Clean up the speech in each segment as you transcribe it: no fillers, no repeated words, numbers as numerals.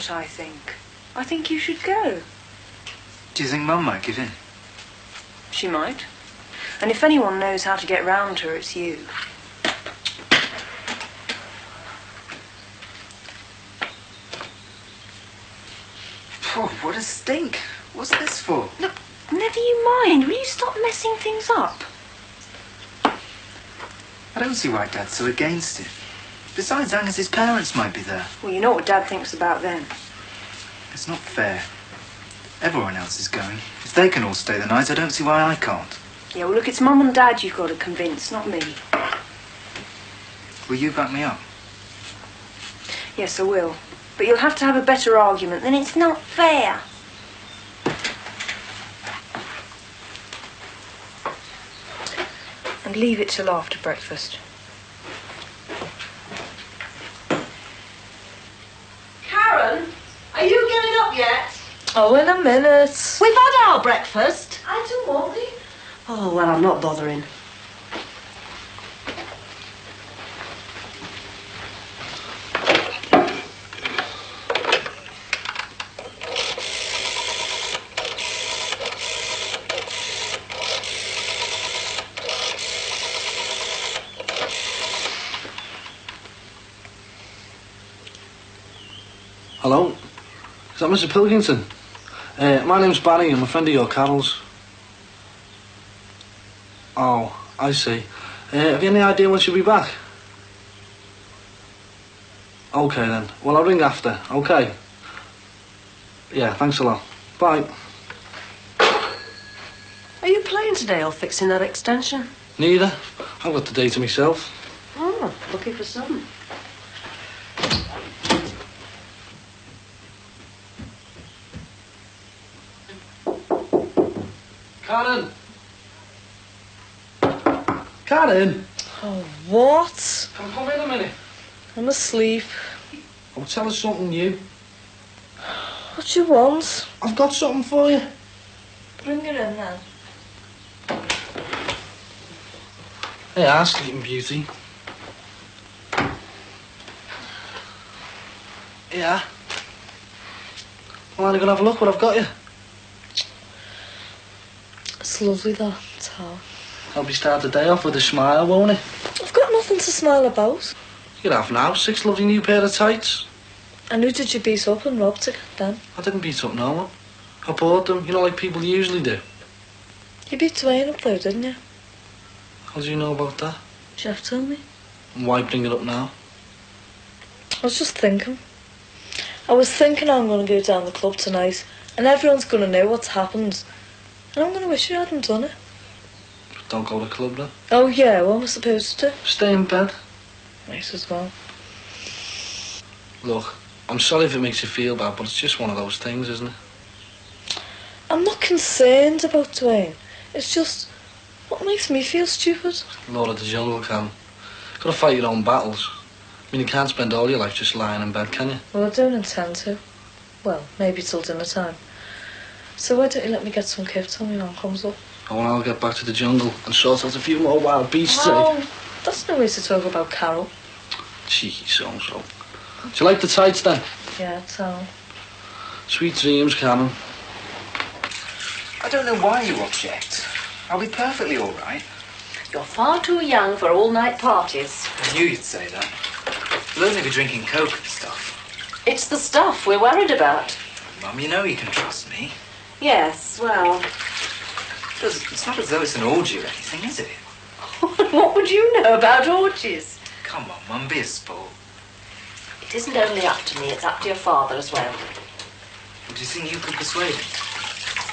what I think. I think you should go. Do you think Mum might give in? She might. And if anyone knows how to get round her, it's you. Oh, what a stink. What's this for? Look, never you mind. Will you stop messing things up? I don't see why Dad's so against it. Besides, Angus's parents might be there. Well, you know what Dad thinks about them. It's not fair. Everyone else is going. If they can all stay the night, I don't see why I can't. Yeah, well, look, it's Mum and Dad you've got to convince, not me. Will you back me up? Yes, I will. But you'll have to have a better argument. Then it's not fair. And leave it till after breakfast. Karen, are you getting up yet? Oh, in a minute. We've had our breakfast. I do, won't we? Oh, well, I'm not bothering. Hello? Is that Mr. Pilkington? My name's Barry. I'm a friend of your Carol's. Oh, I see. Have you any idea when she'll be back? Okay then. Well, I'll ring after. Okay. Yeah, thanks a lot. Bye. Are you playing today or fixing that extension? Neither. I've got the day to myself. Oh, looking for some. Karen! Karen! Oh, what? Can I come in a minute? I'm asleep. I'll tell us something new. What do you want? I've got something for you. Bring it in then. Hey, Sleeping Beauty. Yeah. Well, I'm gonna have a look what I've got you. It's lovely, that towel. Help you start the day off with a smile, won't it? I've got nothing to smile about. You have now 6 lovely new pair of tights. And who did you beat up and rob to get them? I didn't beat up no one. I bought them, you know, like people usually do. You beat Dwayne up though, didn't you? How do you know about that? Jeff told me. And why bring it up now? I was just thinking. I was thinking I'm going to go down the club tonight and everyone's going to know what's happened. And I'm going to wish you hadn't done it. Don't go to the club then. Oh yeah, what am I supposed to do? Stay in bed. Might as well. Look, I'm sorry if it makes you feel bad, but it's just one of those things, isn't it? I'm not concerned about Dwayne. It's just what makes me feel stupid. Lord of the Jungle, Cam. Gotta fight your own battles. I mean, you can't spend all your life just lying in bed, can you? Well, I don't intend to. Well, maybe till dinner time. So why don't you let me get some kibs when my mum comes up? Oh, and I'll get back to the jungle and sort out a few more wild beasts. Oh, that's no way to talk about Carol. Cheeky so-and-so. Do you like the tights then? Yeah, tell. Sweet dreams, Cameron. I don't know why you object. I'll be perfectly all right. You're far too young for all-night parties. I knew you'd say that. You'll only be drinking Coke and stuff. It's the stuff we're worried about. Mum, you know you can trust me. Yes, well... It's not as though it's an orgy or anything, is it? What would you know about orgies? Come on, Mum, be a sport. It isn't only up to me, it's up to your father as well. Do you think you could persuade him?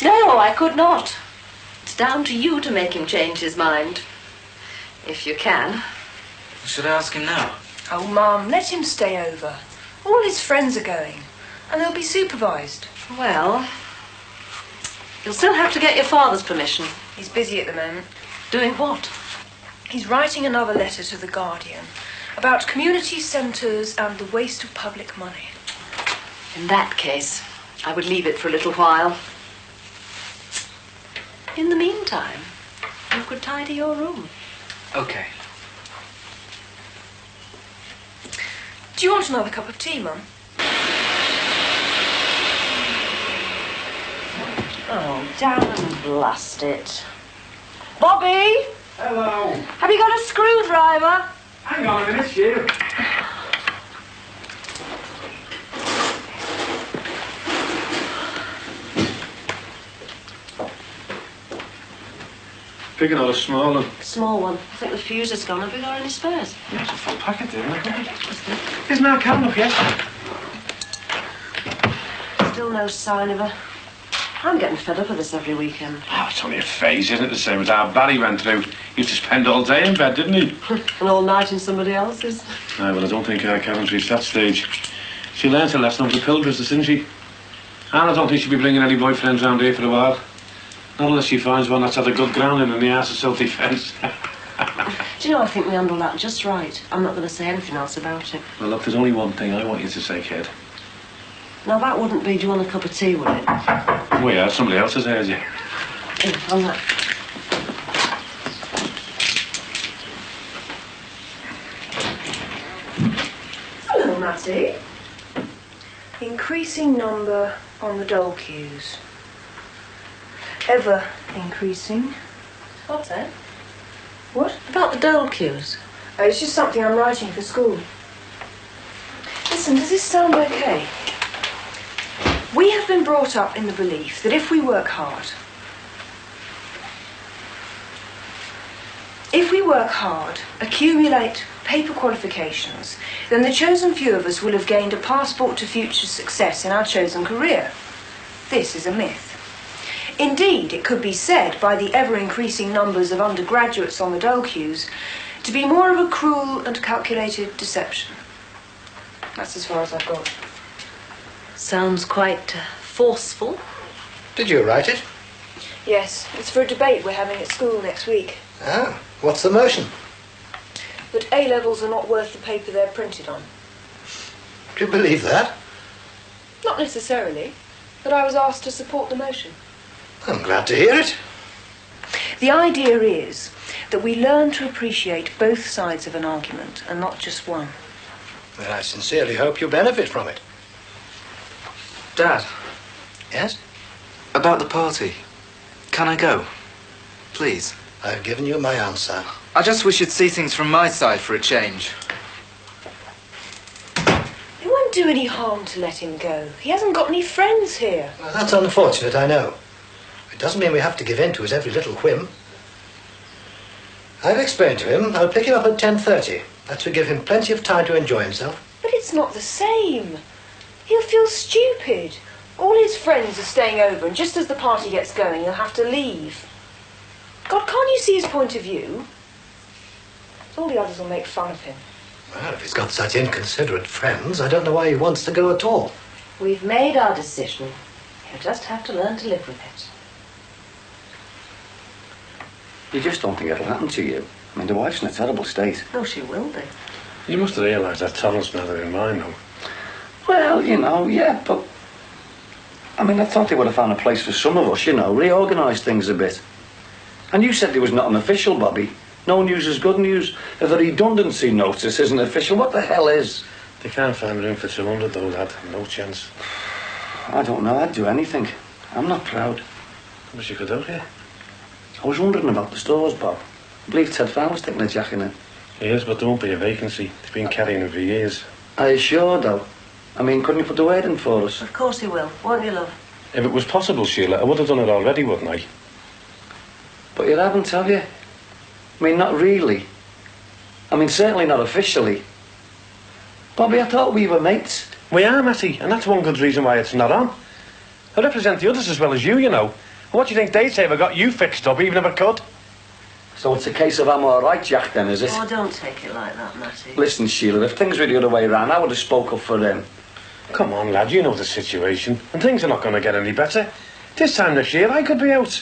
No, I could not. It's down to you to make him change his mind. If you can. Should I ask him now? Oh, Mum, let him stay over. All his friends are going, and they'll be supervised. Well, you'll still have to get your father's permission. He's busy at the moment. Doing what? He's writing another letter to The Guardian about community centres and the waste of public money. In that case, I would leave it for a little while. In the meantime, you could tidy your room. Okay. Do you want another cup of tea, Mum? Oh, damn and blast it. Bobby! Hello. Have you got a screwdriver? Hang on a minute, you. Big or a small one? Small one. I think the fuse has gone. Have you got any spares? Yeah, it's a full packet, isn't it? Isn't our can up yet? Still no sign of her. I'm getting fed up of this every weekend. Oh, it's only a phase, isn't it? The same as our Barry went through. He used to spend all day in bed, didn't he? And all night in somebody else's. No, well, I don't think Karen's reached that stage. She learnt her lesson over the pill business, didn't she? And I don't think she'll be bringing any boyfriends round here for a while. Not unless she finds one that's had a good grounding in the arse of silty fence. Do you know, I think we handled that just right. I'm not going to say anything else about it. Well, look, there's only one thing I want you to say, kid. Now, that wouldn't be, do you want a cup of tea with it? Oh, yeah, somebody else has heard you. On that. Hello, Matty. Increasing number on the dole queues. Ever increasing. What's that? What? About the dole queues. It's just something I'm writing for school. Listen, does this sound okay? We have been brought up in the belief that if we work hard, accumulate paper qualifications, then the chosen few of us will have gained a passport to future success in our chosen career. This is a myth. Indeed, it could be said by the ever-increasing numbers of undergraduates on the dole queues to be more of a cruel and calculated deception. That's as far as I've got. Sounds quite forceful. Did you write it? Yes, it's for a debate we're having at school next week. Ah, what's the motion? That A-levels are not worth the paper they're printed on. Do you believe that? Not necessarily, but I was asked to support the motion. I'm glad to hear it. The idea is that we learn to appreciate both sides of an argument and not just one. Well, I sincerely hope you benefit from it. Dad, Yes? about the party. Can I go? Please. I've given you my answer. I just wish you'd see things from my side for a change. It won't do any harm to let him go. He hasn't got any friends here. Well, that's unfortunate, I know. It doesn't mean we have to give in to his every little whim. I've explained to him I'll pick him up at 10:30. That should give him plenty of time to enjoy himself. But it's not the same. He'll feel stupid. All his friends are staying over, and just as the party gets going, he'll have to leave. God, can't you see his point of view? All the others will make fun of him. Well, if he's got such inconsiderate friends, I don't know why he wants to go at all. We've made our decision. You just have to learn to live with it. You just don't think it'll happen to you. I mean, the wife's in a terrible state. Oh, she will be. You must have realised that Torrance never in mind, though. Well, you know, yeah, but... I mean, I thought they would have found a place for some of us, you know, reorganised things a bit. And you said there was nothing official, Bobby. No news is good news. If the redundancy notice isn't official, what the hell is? They can't find room for 200, though, lad. No chance. I don't know. I'd do anything. I'm not proud. I wish you could help you. I was wondering about the stores, Bob. I believe Ted Farr was taking a jack in it. He is, but there won't be a vacancy. They've been carrying him for years. Are you sure, though? I mean, couldn't you put the word in for us? Of course he will, won't you, love? If it was possible, Sheila, I would have done it already, wouldn't I? But you haven't, have you? I mean, not really. I mean, certainly not officially. Bobby, I thought we were mates. We are, Matty, and that's one good reason why it's not on. I represent the others as well as you know. What do you think they'd say if I got you fixed up, even if I could? So it's a case of I'm all right, Jack, then, is it? Oh, don't take it like that, Matty. Listen, Sheila, if things were the other way around, I would have spoke up for them. Come on, lad, you know the situation, and things are not going to get any better. This time next year, I could be out.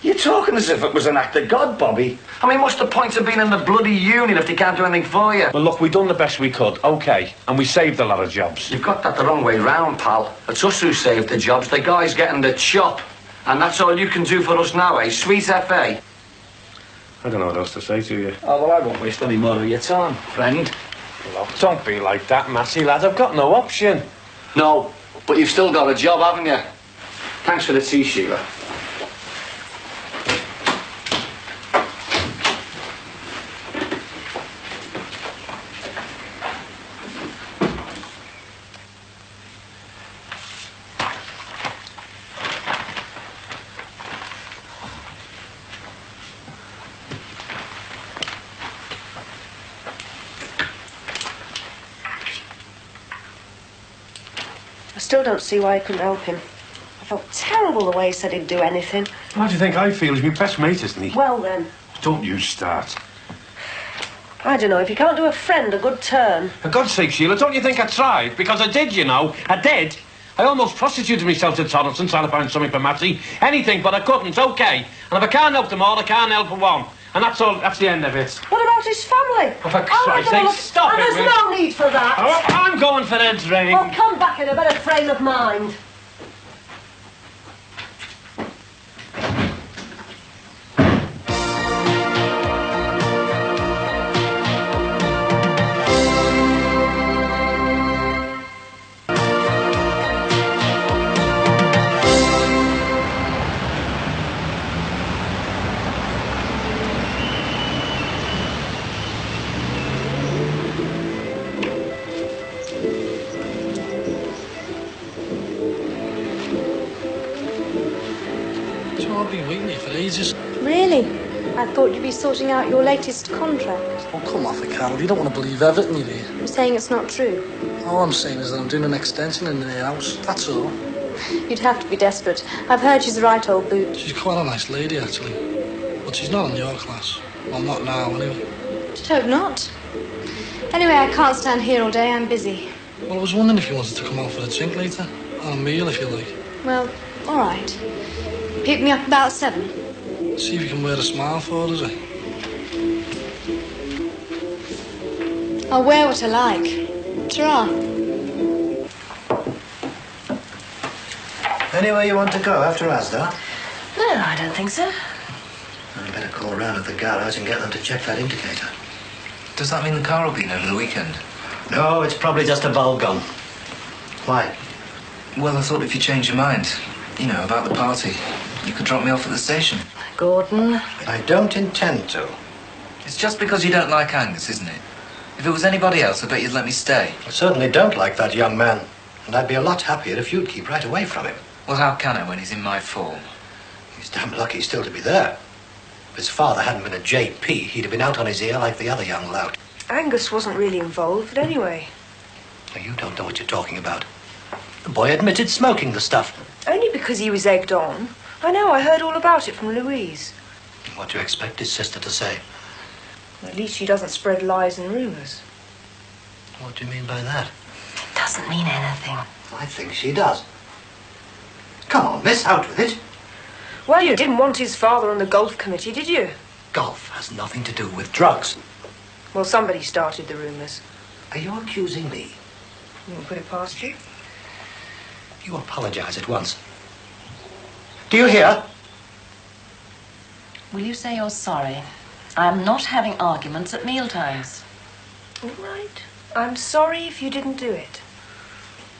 You're talking as if it was an act of God, Bobby. I mean, what's the point of being in the bloody union if they can't do anything for you? Well, look, we done the best we could, OK, and we saved a lot of jobs. You've got that the wrong way round, pal. It's us who saved the jobs, the guy's getting the chop. And that's all you can do for us now, eh? Sweet FA. I don't know what else to say to you. Oh, well, I won't waste any more of your time, friend. Look, don't be like that, Matty, lad. I've got no option. No, but you've still got a job, haven't you? Thanks for the tea, Sheila. I still don't see why I couldn't help him. I felt terrible the way he said he'd do anything. How do you think I feel? He's my best mate, isn't he? Well then, Don't you start. I don't know, if you can't do a friend a good turn. For God's sake, Sheila, don't you think I tried? Because I did, you know. I did. I almost prostituted myself to Torrington trying to find something for Matty. Anything, but I couldn't, OK. And if I can't help them all, I can't help one. And that's all, that's the end of it. What about his family? Oh, for Christ's sake, stop it, There's will no need for that. Oh, I'm going for a drink. Well, come back in a better frame of mind. I've been waiting here for ages. Really? I thought you'd be sorting out your latest contract. Oh, come off it, Carol. You don't want to believe everything you hear. You're saying it's not true. All I'm saying is that I'm doing an extension in the house. That's all. You'd have to be desperate. I've heard she's a right old boot. She's quite a nice lady, actually. But she's not in your class. Well, not now, anyway. Just hope not. Anyway, I can't stand here all day. I'm busy. Well, I was wondering if you wanted to come out for a drink later. Or a meal, if you like. Well, all right. Pick me up about 7. See if you can wear a smile for us, eh? I'll wear what I like. Ta-ra. Anywhere you want to go after Asda? No, I don't think so. I'd better call round at the garage and get them to check that indicator. Does that mean the car will be in over the weekend? No, it's probably just a bulb gone. Why? Well, I thought if you changed your mind, you know, about the party, you could drop me off at the station. Gordon. I don't intend to. It's just because you don't like Angus, isn't it? If it was anybody else, I bet you'd let me stay. I certainly don't like that young man. And I'd be a lot happier if you'd keep right away from him. Well, how can I when he's in my form? He's damn lucky still to be there. If his father hadn't been a JP, he'd have been out on his ear like the other young lout. Angus wasn't really involved anyway. Now, you don't know what you're talking about. The boy admitted smoking the stuff. Only because he was egged on. I know, I heard all about it from Louise. What do you expect his sister to say? At least she doesn't spread lies and rumours. What do you mean by that? It doesn't mean anything. I think she does. Come on, miss, out with it. Well, you didn't want his father on the golf committee, did you? Golf has nothing to do with drugs. Well, somebody started the rumours. Are you accusing me? You won't put it past you? You apologise at once. Do you hear? Will you say you're sorry? I'm not having arguments at mealtimes. All right. I'm sorry if you didn't do it.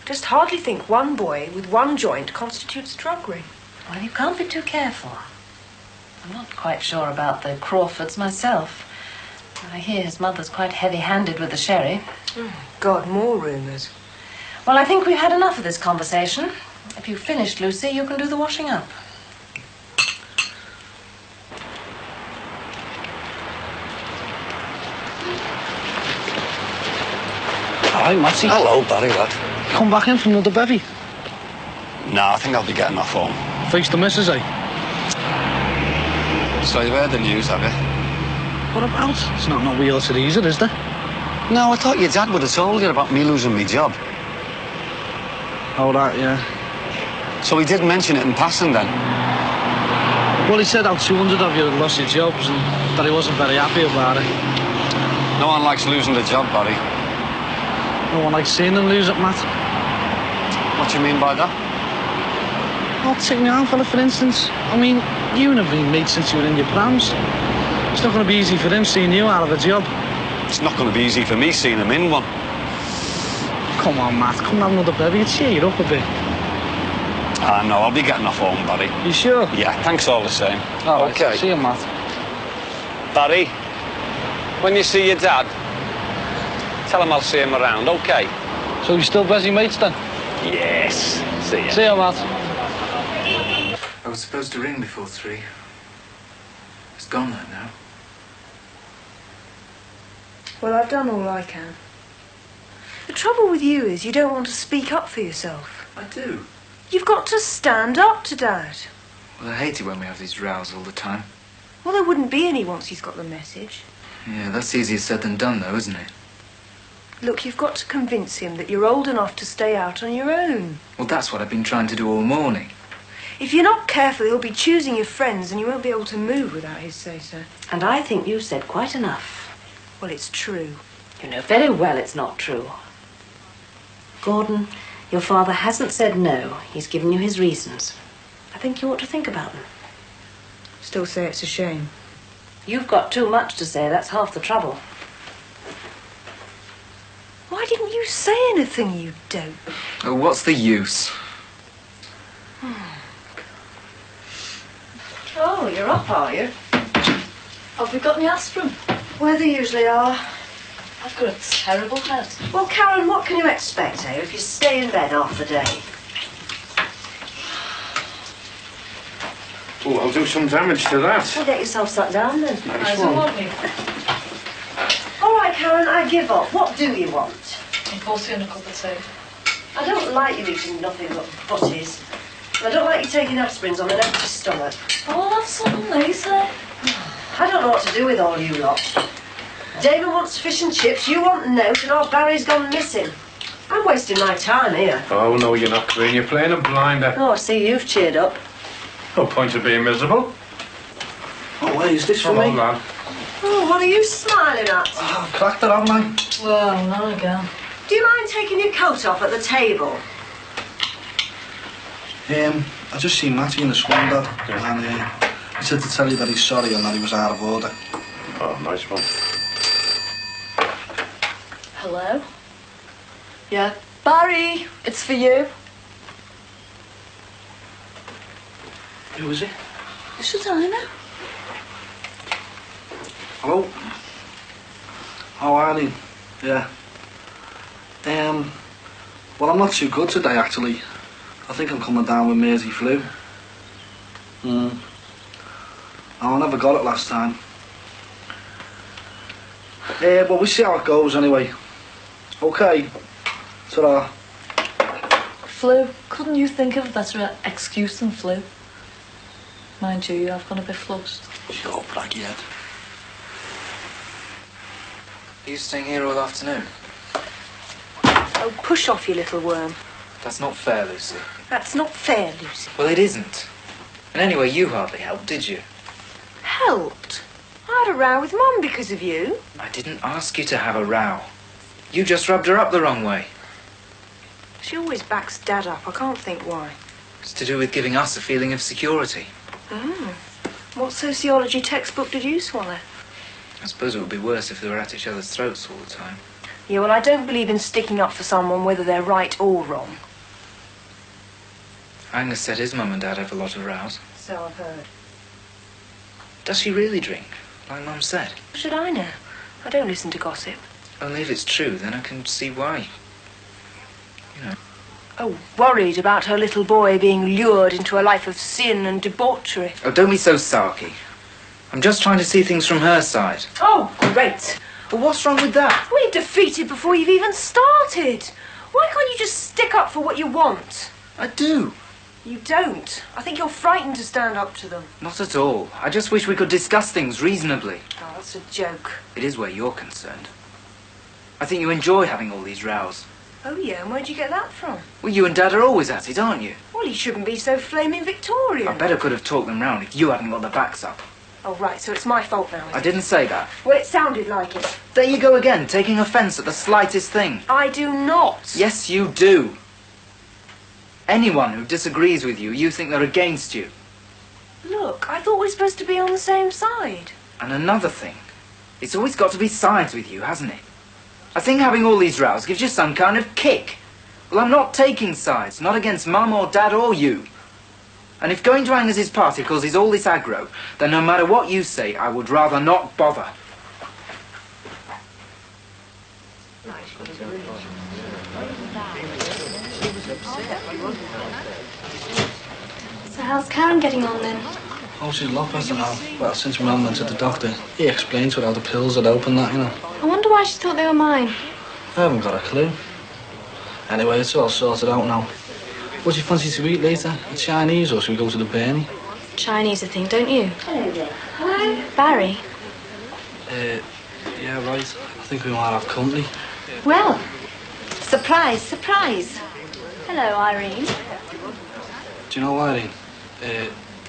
Just hardly think one boy with one joint constitutes a drug ring. Well, you can't be too careful. I'm not quite sure about the Crawfords myself. I hear his mother's quite heavy-handed with the sherry. Oh, God, more rumours. Well, I think we've had enough of this conversation. If you've finished, Lucy, you can do the washing up. All right, Matty. Hello, Barry, lad. Come back in from another bevy. Nah, I think I'll be getting off home. Face the missus, eh? So you've heard the news, have you? What about? It's not no wheel to ease it, is there? No, I thought your dad would have told you about me losing my job. Oh, that, yeah. So he did mention it in passing then? Well, he said how 200 of you had lost your jobs and that he wasn't very happy about it. No one likes losing the job, Barry. No one likes seeing them lose it, Matt. What do you mean by that? I'll take my arm fella, for instance. I mean, you and have been mates since you were in your prams. It's not going to be easy for him seeing you out of a job. It's not going to be easy for me seeing him in one. Come on, Matt. Come and have another bevy. It'll cheer you up a bit. No, I'll be getting off home, Barry. You sure? Yeah, thanks all the same. All right, Okay. see you, Matt. Barry, when you see your dad, tell him I'll see him around, okay? So you still busy mates then? Yes. See ya. See you, Matt. I was supposed to ring before 3. It's gone that now. Well, I've done all I can. The trouble with you is you don't want to speak up for yourself. I do. You've got to stand up to Dad. Well, I hate it when we have these rows all the time. Well, there wouldn't be any once he's got the message. Yeah, that's easier said than done, though, isn't it? Look, you've got to convince him that you're old enough to stay out on your own. Well, that's what I've been trying to do all morning. If you're not careful, he'll be choosing your friends and you won't be able to move without his say-so. And I think you've said quite enough. Well, it's true. You know very well it's not true. Gordon, your father hasn't said no. He's given you his reasons. I think you ought to think about them. Still say it's a shame. You've got too much to say. That's half the trouble. Why didn't you say anything, you dope? Oh, what's the use? Oh, you're up, are you? Have we got any aspirin? Where they usually are. I've got a terrible head. Well, Karen, what can you expect, eh, if you stay in bed half the day? Oh, I'll do some damage to that. Well, get yourself sat down then. Nice I don't one. want me. All right, Karen, I give up. What do you want? I'm bossy on a cup of tea. I don't like you eating nothing but butties. I don't like you taking aspirins on an empty stomach. Oh, I'll have something later. I don't know what to do with all you lot. David wants fish and chips, you want note, and our Barry's gone missing. I'm wasting my time here. Oh, no, you're not, Queen. You're playing a blinder. Oh, I see you've cheered up. No point of being miserable. Oh, wait, is this for Come on, me? lad. Oh, what are you smiling at? Oh, I've cracked it, haven't I? Well, not again. Do you mind taking your coat off at the table? I just seen Matty in the swan, Dad, and he said to tell you that he's sorry and that he was out of order. Oh, nice one. Hello? Yeah. Barry, it's for you. Who is it? Should I know? Hello? How are you? Yeah. Well, I'm not too good today, actually. I think I'm coming down with Mersey flu. Oh, I never got it last time. Well, we'll see how it goes anyway. Okay. Ta-ra. Flu. Couldn't you think of a better excuse than flu? Mind you, I've gone a bit flushed. Shut up, blackhead. Are you staying here all afternoon? Oh, push off, you little worm. That's not fair, Lucy. That's not fair, Lucy. Well, it isn't. And anyway, you hardly helped, did you? Helped? I had a row with Mum because of you. I didn't ask you to have a row. You just rubbed her up the wrong way. She always backs Dad up. I can't think why. It's to do with giving us a feeling of security. What sociology textbook did you swallow? I suppose it would be worse if they were at each other's throats all the time. Yeah, well, I don't believe in sticking up for someone whether they're right or wrong. Angus said his mum and dad have a lot of rows. So I've heard. Does she really drink, like Mum said? What should I know? I don't listen to gossip. Only if it's true, then I can see why. You know. Oh, worried about her little boy being lured into a life of sin and debauchery. Oh, don't be so sarky. I'm just trying to see things from her side. Oh, great. Well, what's wrong with that? We're defeated before you've even started. Why can't you just stick up for what you want? I do. You don't. I think you're frightened to stand up to them. Not at all. I just wish we could discuss things reasonably. Oh, that's a joke. It is where you're concerned. I think you enjoy having all these rows. Oh, yeah, and where'd you get that from? Well, you and Dad are always at it, aren't you? Well, you shouldn't be so flaming Victorian. I better could have talked them round if you hadn't got the backs up. Oh, right, so it's my fault now, is I it? didn't say that. Well, it sounded like it. There you go again, taking offence at the slightest thing. I do not. Yes, you do. Anyone who disagrees with you, you think they're against you. Look, I thought we were supposed to be on the same side. And another thing, it's always got to be sides with you, hasn't it? I think having all these rows gives you some kind of kick. Well, I'm not taking sides, not against Mum or Dad or you. And if going to Agnes's party causes all this aggro, then no matter what you say, I would rather not bother. So how's Karen getting on then? Oh, she's a lot better now. Well, since Mum went to the doctor, he explained to her how the pills had opened that, you know. I wonder why she thought they were mine. I haven't got a clue. Anyway, it's all sorted out now. What do you fancy to eat later? A Chinese or should we go to the Bernie? Chinese, I think, don't you? Hello there. Hello. Barry. Yeah, right. I think we might have company. Well, surprise, surprise. Hello, Irene. Do you know, Irene?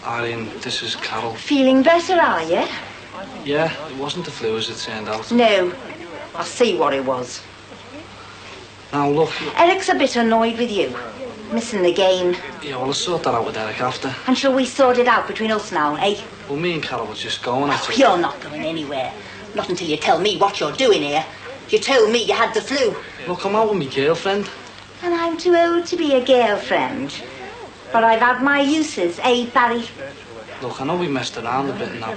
Irene, this is Carol. Feeling better, are you? Yeah, it wasn't the flu as it turned out. No. I see what it was. Now, look. Eric's a bit annoyed with you. Missing the game. Yeah, well, I'll sort that out with Eric after. And shall we sort it out between us now, eh? Well, me and Carol was just going at it. You're not going anywhere. Not until you tell me what you're doing here. You told me you had the flu. Look, I'm out with my girlfriend. And I'm too old to be a girlfriend. But I've had my uses, eh, Barry? Look, I know we messed around a bit now.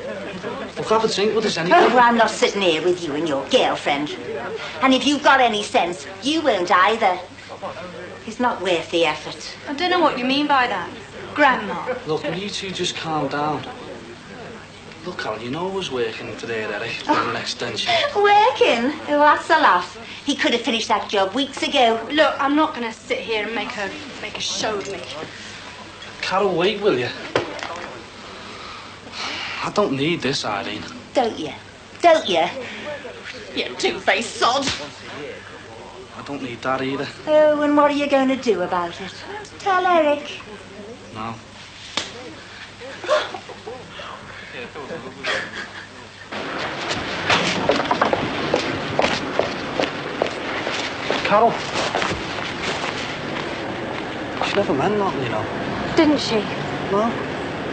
Look, have a drink with us anyway. Oh, I'm not sitting here with you and your girlfriend. And if you've got any sense, you won't either. It's not worth the effort. I don't know what you mean by that. Grandma. Look, will you two just calm down? Look, Carol, you know I was working today at Eric for an extension. Working? Oh, that's a laugh. He could have finished that job weeks ago. Look, I'm not going to sit here and make a show of me. Carol, wait, will you? I don't need this, Irene. Don't you? Don't you? You two-faced sod. I don't need that either. Oh, and what are you going to do about it? Tell Eric. No. Carol. She never meant nothing, you know. Didn't she? No.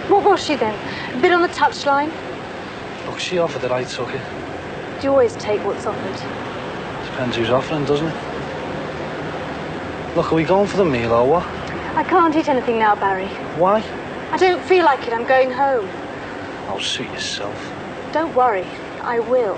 What was she then? A bit on the touchline? Look, she offered it, I took it. Do you always take what's offered? Depends who's offering, doesn't it? Look, are we going for the meal or what? I can't eat anything now, Barry. Why? I don't feel like it. I'm going home. Oh, suit yourself. Don't worry. I will.